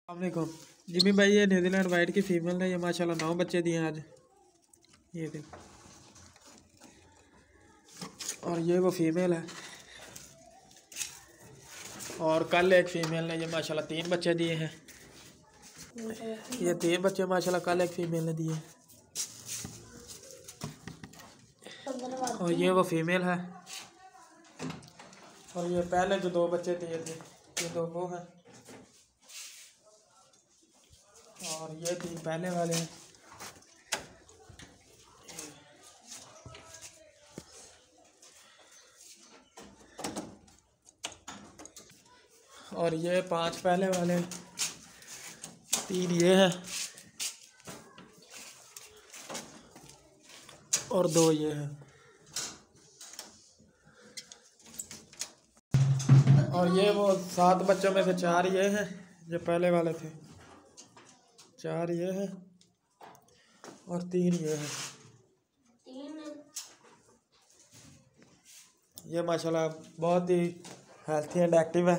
अस्सलामुअलैकुम जिमी भाई, ये न्यूजीलैंड वाइट की फीमेल ने ये माशाल्लाह 9 बच्चे दिए हैं आज। ये देखो, और ये वो फीमेल है। और कल एक फीमेल ने ये माशाल्लाह 3 बच्चे दिए हैं। ये 3 बच्चे माशाल्लाह कल एक फीमेल ने दिए हैं। और ये वो फीमेल है। और ये पहले जो 2 बच्चे दिए थे ये 2 वो हैं। और ये 3 पहले वाले हैं। और ये 5 पहले वाले हैं। 3 ये हैं और 2 ये हैं। और ये वो 7 बच्चों में से 4 ये हैं जो पहले वाले थे। 4 ये हैं और 3 ये हैं। ये माशाल्लाह बहुत ही हेल्थी एंड एक्टिव है।